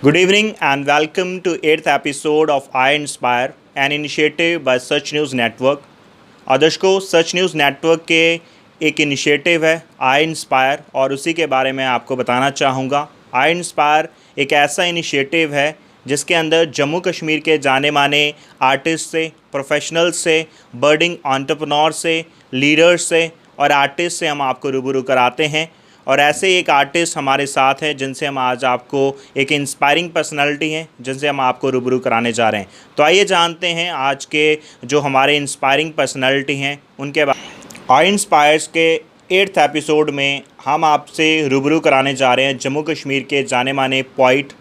Good evening and welcome to 8th episode of I Inspire, an initiative by Such News Network. दर्शकों, सच news network के एक initiative है आई inspire और उसी के बारे में आपको बताना चाहूँगा। आई इंस्पायर एक ऐसा इनिशिएटिव है जिसके अंदर जम्मू कश्मीर के जाने माने आर्टिस्ट से, प्रोफेशनल से, बर्डिंग एंटरप्रेन्योर से, लीडर्स से और आर्टिस्ट से हम आपको रूबरू कराते हैं। और ऐसे एक आर्टिस्ट हमारे साथ हैं जिनसे हम आज आपको एक इंस्पायरिंग पर्सनालिटी हैं जिनसे हम आपको रूबरू कराने जा रहे हैं। तो आइए जानते हैं आज के जो हमारे इंस्पायरिंग पर्सनालिटी हैं उनके बारे। आई इंस्पायर्स के 8th एपिसोड में हम आपसे रूबरू कराने जा रहे हैं जम्मू कश्मीर के जाने माने पोइट,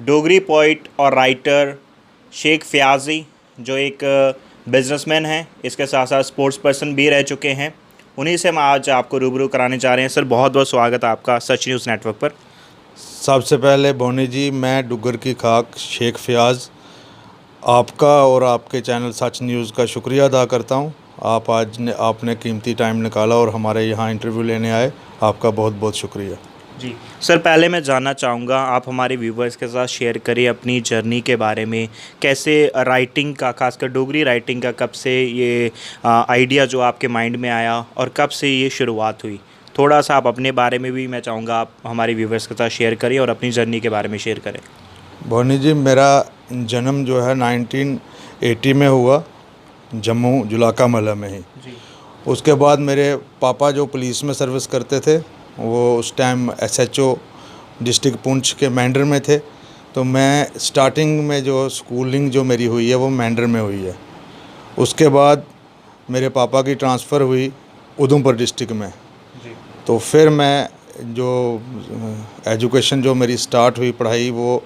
डोगरी पोइट और राइटर शेख फयाजी, जो एक बिजनेसमैन हैं, इसके साथ साथ स्पोर्ट्स पर्सन भी रह चुके हैं। उन्हीं से हम आज आपको रूबरू कराने जा रहे हैं। सर, बहुत बहुत स्वागत है आपका सच न्यूज़ नेटवर्क पर। सबसे पहले बोनी जी, मैं डुग्गर की खाक शेख फयाज आपका और आपके चैनल सच न्यूज़ का शुक्रिया अदा करता हूं। आपने कीमती टाइम निकाला और हमारे यहां इंटरव्यू लेने आए, आपका बहुत बहुत शुक्रिया जी। सर, पहले मैं जानना चाहूँगा, आप हमारे व्यूवर्स के साथ शेयर करें अपनी जर्नी के बारे में। कैसे राइटिंग का, खासकर डोगरी राइटिंग का, कब से ये आइडिया जो आपके माइंड में आया और कब से ये शुरुआत हुई? थोड़ा सा आप अपने बारे में भी मैं चाहूँगा आप हमारे व्यूवर्स के साथ शेयर करें और अपनी जर्नी के बारे में शेयर करें। बोनी जी, मेरा जन्म जो है 1980 में हुआ, जम्मू जुलाका मल्ला में ही जी। उसके बाद मेरे पापा जो पुलिस में सर्विस करते थे, वो उस टाइम SHO डिस्ट्रिक्ट पुंछ के मैंडर में थे। तो मैं स्टार्टिंग में जो स्कूलिंग जो मेरी हुई है वो मैंडर में हुई है। उसके बाद मेरे पापा की ट्रांसफ़र हुई उधमपुर डिस्ट्रिक्ट में जी। तो फिर मैं जो एजुकेशन जो मेरी स्टार्ट हुई पढ़ाई, वो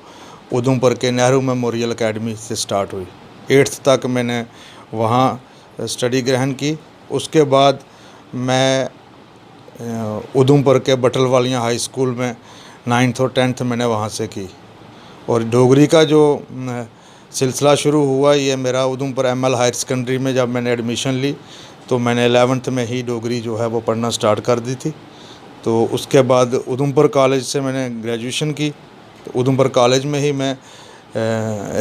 उधमपुर के नेहरू मेमोरियल एकेडमी से स्टार्ट हुई। 8th तक मैंने वहाँ स्टडी ग्रहण की। उसके बाद मैं उधमपुर के बटलवालियाँ हाई स्कूल में 9th और 10th मैंने वहाँ से की। और डोगरी का जो सिलसिला शुरू हुआ, ये मेरा उधमपुर ML हायर सेकेंडरी में जब मैंने एडमिशन ली तो मैंने 11th में ही डोगरी जो है वो पढ़ना स्टार्ट कर दी थी। तो उसके बाद उधमपुर कॉलेज से मैंने ग्रेजुएशन की। तो उधमपुर कॉलेज में ही मैं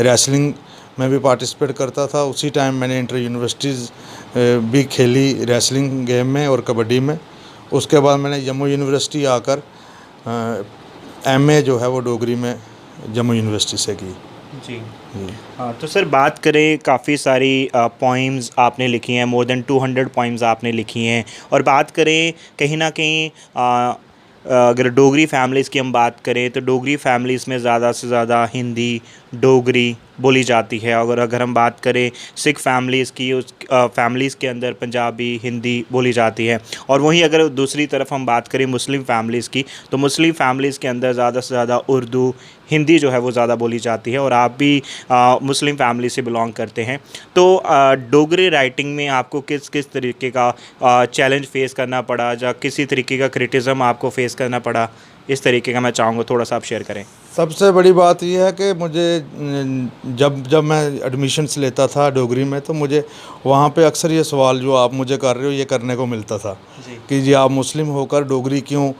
रेसलिंग में भी पार्टिसिपेट करता था। उसी टाइम मैंने इंटर यूनिवर्सिटीज़ भी खेली रेसलिंग गेम में और कबड्डी में। उसके बाद मैंने जम्मू यूनिवर्सिटी आकर MA जो है वो डोगरी में जम्मू यूनिवर्सिटी से की जी। हाँ, तो सर बात करें, काफ़ी सारी पोइम्स आपने लिखी हैं, मोर देन 200 पोइम्स आपने लिखी हैं। और बात करें कहीं ना कहीं अगर डोगरी फैमिलीज़ की हम बात करें तो डोगरी फैमिलीज़ में ज़्यादा से ज़्यादा हिंदी, डोगरी बोली जाती है। अगर हम बात करें सिख फैमिलीज़ की, उस फैमिलीज़ के अंदर पंजाबी, हिंदी बोली जाती है। और वहीं अगर दूसरी तरफ हम बात करें मुस्लिम फैमिलीज़ की, तो मुस्लिम फैमिलीज़ के अंदर ज़्यादा से ज़्यादा उर्दू, हिंदी जो है वो ज़्यादा बोली जाती है। और आप भी मुस्लिम फैमिली से बिलोंग करते हैं। तो डोगरी राइटिंग में आपको किस किस तरीके का चैलेंज फेस करना पड़ा, या किसी तरीके का क्रिटिज़म आपको फेस करना पड़ा? इस तरीके का मैं चाहूँगा थोड़ा सा आप शेयर करें। सबसे बड़ी बात यह है कि मुझे जब मैं एडमिशन्स लेता था डोगरी में, तो मुझे वहाँ पे अक्सर ये सवाल जो आप मुझे कर रहे हो ये करने को मिलता था कि जी आप मुस्लिम होकर डोगरी क्यों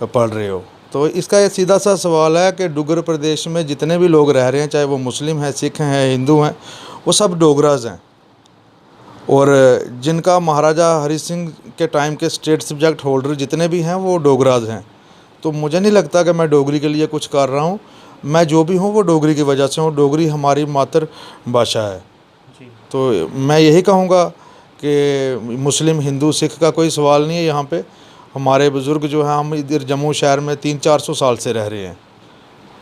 पढ़ रहे हो। तो इसका ये सीधा सा सवाल है कि डुग्गर प्रदेश में जितने भी लोग रह रहे हैं, चाहे वो मुस्लिम हैं, सिख हैं, हिंदू हैं, वो सब डोगराज हैं। और जिनका महाराजा हरि सिंह के टाइम के स्टेट सब्जेक्ट होल्डर जितने भी हैं वो डोगराज हैं। तो मुझे नहीं लगता कि मैं डोगरी के लिए कुछ कर रहा हूँ। मैं जो भी हूँ वो डोगरी की वजह से हूँ। डोगरी हमारी मातृ भाषा है जी। तो मैं यही कहूँगा कि मुस्लिम, हिंदू, सिख का कोई सवाल नहीं है। यहाँ पे हमारे बुज़ुर्ग जो हैं, हम इधर जम्मू शहर में 300-400 साल से रह रहे हैं।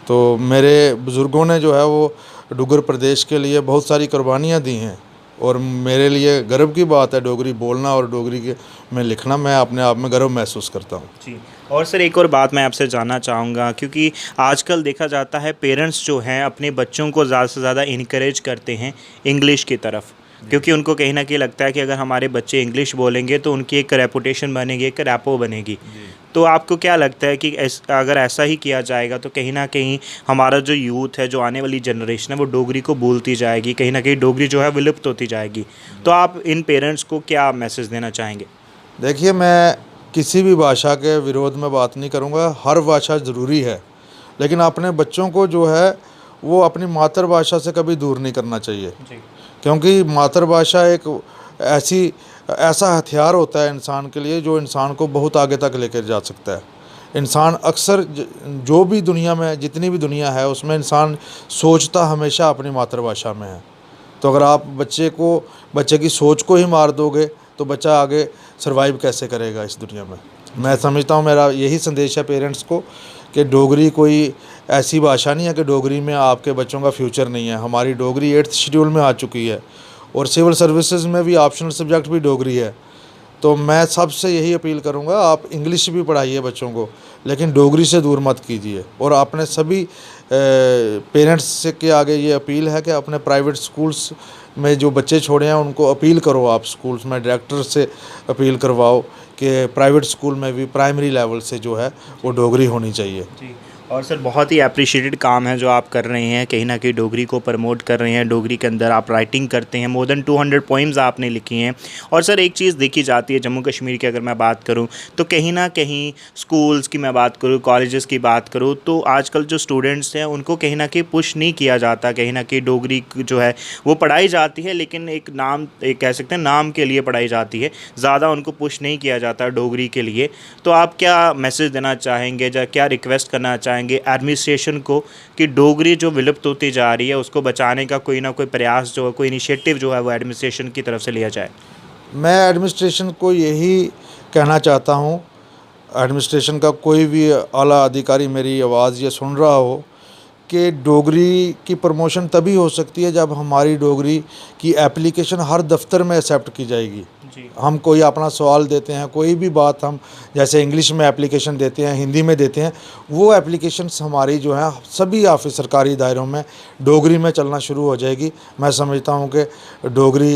तो मेरे बुज़ुर्गों ने जो है वो डुग्गर प्रदेश के लिए बहुत सारी कुर्बानियाँ दी हैं। और मेरे लिए गर्व की बात है डोगरी बोलना और डोगरी के में लिखना। मैं अपने आप में गर्व महसूस करता हूँ जी। और सर एक और बात मैं आपसे जानना चाहूँगा, क्योंकि आजकल देखा जाता है पेरेंट्स जो हैं अपने बच्चों को ज़्यादा से ज़्यादा इनकरेज करते हैं इंग्लिश की तरफ, क्योंकि उनको कहीं ना कहीं लगता है कि अगर हमारे बच्चे इंग्लिश बोलेंगे तो उनकी एक रेपुटेशन बनेगी, एक रैपो बनेगी। तो आपको क्या लगता है कि अगर ऐसा ही किया जाएगा तो कहीं ना कहीं हमारा जो यूथ है, जो आने वाली जनरेशन है, वो डोगरी को भूलती जाएगी, कहीं ना कहीं डोगरी जो है विलुप्त होती जाएगी। तो आप इन पेरेंट्स को क्या मैसेज देना चाहेंगे? देखिए, मैं किसी भी भाषा के विरोध में बात नहीं करूँगा। हर भाषा ज़रूरी है, लेकिन अपने बच्चों को जो है वो अपनी मातृभाषा से कभी दूर नहीं करना चाहिए, क्योंकि मातृभाषा एक ऐसा हथियार होता है इंसान के लिए जो इंसान को बहुत आगे तक लेकर जा सकता है। इंसान अक्सर जो भी दुनिया में जितनी भी दुनिया है उसमें इंसान सोचता हमेशा अपनी मातृभाषा में है। तो अगर आप बच्चे की सोच को ही मार दोगे तो बच्चा आगे सर्वाइव कैसे करेगा इस दुनिया में। मैं समझता हूँ, मेरा यही संदेश है पेरेंट्स को कि डोगरी कोई ऐसी भाषा नहीं है कि डोगरी में आपके बच्चों का फ्यूचर नहीं है। हमारी डोगरी 8th शेड्यूल में आ चुकी है और सिविल सर्विसेज में भी ऑप्शनल सब्जेक्ट भी डोगरी है। तो मैं सबसे यही अपील करूंगा, आप इंग्लिश भी पढ़ाइए बच्चों को, लेकिन डोगरी से दूर मत कीजिए। और अपने सभी पेरेंट्स के आगे ये अपील है कि अपने प्राइवेट स्कूल्स में जो बच्चे छोड़े हैं उनको अपील करो, आप स्कूल्स में डायरेक्टर से अपील करवाओ कि प्राइवेट स्कूल में भी प्राइमरी लेवल से जो है वो डोगरी होनी चाहिए। जी। और सर बहुत ही अप्रिशिएटेड काम है जो आप कर रहे हैं, कहीं ना कहीं डोगरी को प्रमोट कर रहे हैं। डोगरी के अंदर आप राइटिंग करते हैं, मोर देन 200 पोइम्स आपने लिखी हैं। और सर एक चीज़ देखी जाती है जम्मू कश्मीर की, अगर मैं बात करूं तो कहीं ना कहीं स्कूल्स की मैं बात करूं, कॉलेजेस की बात करूं, तो आजकल जो स्टूडेंट्स हैं उनको कहीं ना कहीं पुश नहीं किया जाता। कहीं ना कहीं डोगरी जो है वो पढ़ाई जाती है, लेकिन एक कह सकते हैं नाम के लिए पढ़ाई जाती है, ज़्यादा उनको पुश नहीं किया जाता डोगरी के लिए। तो आप क्या मैसेज देना चाहेंगे या क्या रिक्वेस्ट करना चाहेंगे एडमिनिस्ट्रेशन को कि डोगरी जो विलुप्त होती जा रही है उसको बचाने का कोई ना कोई प्रयास जो है, कोई इनिशिएटिव जो है वो एडमिनिस्ट्रेशन की तरफ से लिया जाए? मैं एडमिनिस्ट्रेशन को यही कहना चाहता हूँ, एडमिनिस्ट्रेशन का कोई भी आला अधिकारी मेरी आवाज़ ये सुन रहा हो, कि डोगरी की प्रमोशन तभी हो सकती है जब हमारी डोगरी की एप्लीकेशन हर दफ्तर में एक्सेप्ट की जाएगी। हम कोई अपना सवाल देते हैं, कोई भी बात हम जैसे इंग्लिश में एप्लीकेशन देते हैं, हिंदी में देते हैं, वो एप्लीकेशंस हमारी जो है सभी ऑफिस सरकारी दायरों में डोगरी में चलना शुरू हो जाएगी। मैं समझता हूँ कि डोगरी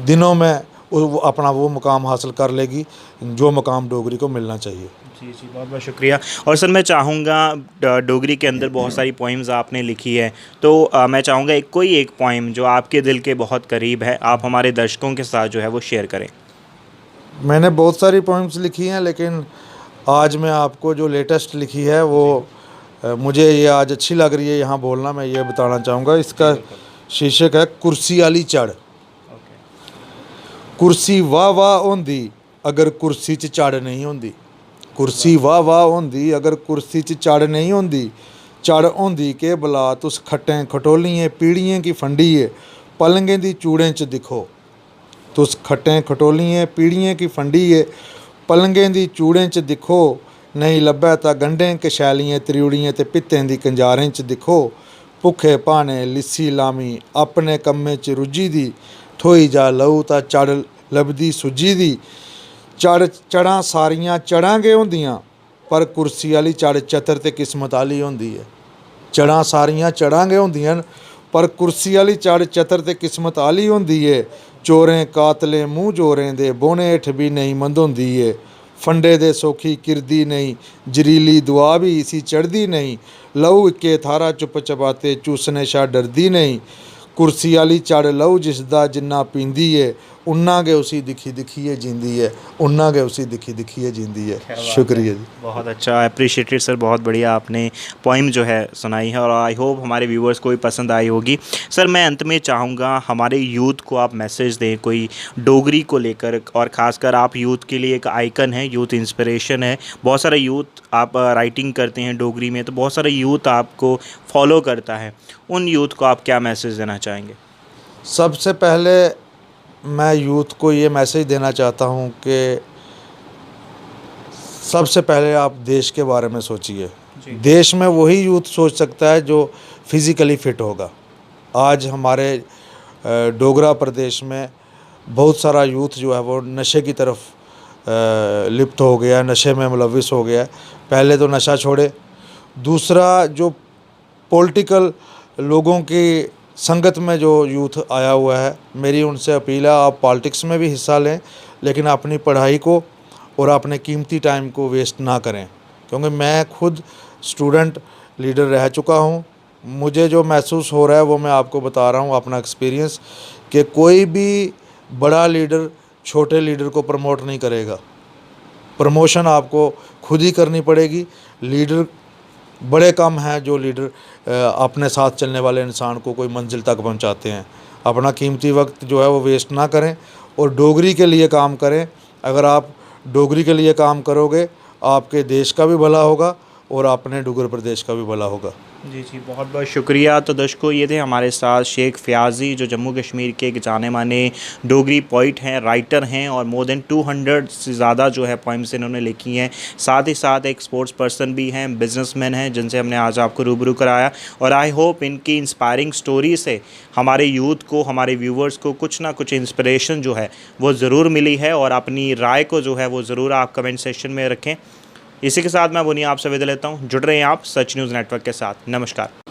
दिनों में अपना वो मुकाम हासिल कर लेगी जो मुकाम डोगरी को मिलना चाहिए। जी जी, बहुत बहुत शुक्रिया। और सर मैं चाहूँगा, डोगरी के अंदर बहुत सारी पोइम्स आपने लिखी है, तो मैं चाहूँगा कोई एक पोइम जो आपके दिल के बहुत करीब है, आप हमारे दर्शकों के साथ जो है वो शेयर करें। मैंने बहुत सारी पोइम्स लिखी हैं, लेकिन आज मैं आपको जो लेटेस्ट लिखी है वो मुझे ये आज अच्छी लग रही है यहाँ बोलना, मैं ये बताना चाहूँगा। इसका शीर्षक है कुर्सी आली चढ़। कुर्सी वाह वाह होंदी अगर कुर्सी च चढ़ नहीं होंदी। कुर्सी वाह वाह होंदी अगर कुर्सी च चढ़ नहीं होंदी। चढ़ होंदी के बला तुस खट्टें खटोलियें पीढ़ियें की फंडिये पलंगें दी चूड़ें च दिखो। तुस खट्टें खटोलियें पीढ़ियें की फंडिये पलंगें दी चूड़ें च दिखो। नहीं लब्भै तां गंढें कशैलियें त्रिउड़ियें ते पित्तें दी कंजारें च दिखो। भुक्खे भाने लिस्सी लामी अपने कम्में च रुज्झी दी ठोई जा लहू तां चढ़ लभदी सुज्जी दी। चढ़ां सारियां चढ़ां गै होंदियां पर कुर्सी आली चढ़ चतर ते किस्मत आली होंदी है। चढ़ां सारियां चढ़ां गै होंदियां पर कुर्सी आली चढ़ चतर ते किस्मत आली होंदी है। चोरें कातलें मूँह जोरें दे बौने हेठ भी नहीं मंदोंदी है। फंडे दे सौखी किरदी नहीं जरीली दुआ भी इसी चढ़दी नहीं। लहू इक्के थारा चुप चपाते चूसने शा डरदी नहीं। कुर्सी आली चढ़ लहू जिसदा जिन्ना पींदी है उन्ना गै उसी दिखी दिखिए जींदी है। उन्ना गै उसी दिखी दिखिए जींदी है। शुक्रिया जी। बहुत अच्छा, अप्रिशिएटेड सर, बहुत बढ़िया आपने पोइम जो है सुनाई है और आई होप हमारे व्यूवर्स को भी पसंद आई होगी। सर मैं अंत में चाहूँगा हमारे यूथ को आप मैसेज दें कोई डोगरी को लेकर, और ख़ासकर आप यूथ के लिए एक आइकन है, यूथ इंस्पिरेशन है। बहुत सारा यूथ आप राइटिंग करते हैं डोगरी में, तो बहुत सारा यूथ आपको फॉलो करता है, उन यूथ को आप क्या मैसेज देना चाहेंगे? सबसे पहले मैं यूथ को ये मैसेज देना चाहता हूँ कि सबसे पहले आप देश के बारे में सोचिए। देश में वही यूथ सोच सकता है जो फिज़िकली फ़िट होगा। आज हमारे डोगरा प्रदेश में बहुत सारा यूथ जो है वो नशे की तरफ लिप्त हो गया, नशे में मुलविस हो गया। पहले तो नशा छोड़े, दूसरा जो पॉलिटिकल लोगों की संगत में जो यूथ आया हुआ है, मेरी उनसे अपील है आप पॉलिटिक्स में भी हिस्सा लें, लेकिन अपनी पढ़ाई को और अपने कीमती टाइम को वेस्ट ना करें। क्योंकि मैं खुद स्टूडेंट लीडर रह चुका हूँ, मुझे जो महसूस हो रहा है वो मैं आपको बता रहा हूँ अपना एक्सपीरियंस, कि कोई भी बड़ा लीडर छोटे लीडर को प्रमोट नहीं करेगा। प्रमोशन आपको खुद ही करनी पड़ेगी। लीडर बड़े कम हैं जो लीडर अपने साथ चलने वाले इंसान को कोई मंजिल तक पहुंचाते हैं। अपना कीमती वक्त जो है वो वेस्ट ना करें और डोगरी के लिए काम करें। अगर आप डोगरी के लिए काम करोगे, आपके देश का भी भला होगा और अपने डुगर प्रदेश का भी भला होगा। जी जी, बहुत बहुत शुक्रिया। तो दर्शकों, ये थे हमारे साथ शेख फ़याज़ी, जो जम्मू कश्मीर के एक जाने माने डोगरी पोइट हैं, राइटर हैं और मोर देन 200 से ज़्यादा जो है पोइम्स इन्होंने लिखी हैं। साथ ही साथ एक स्पोर्ट्स पर्सन भी हैं, बिजनेसमैन हैं, जिनसे हमने आज आपको रूबरू कराया। और आई होप इनकी इंस्पायरिंग स्टोरी से हमारे यूथ को, हमारे व्यूवर्स को कुछ ना कुछ इंस्पिरेशन जो है वो ज़रूर मिली है। और अपनी राय को जो है वो ज़रूर आप कमेंट सेक्शन में रखें। इसी के साथ मैं बुनिया आपसे विदा लेता हूँ। जुड़ रहे हैं आप सच न्यूज़ नेटवर्क के साथ। नमस्कार।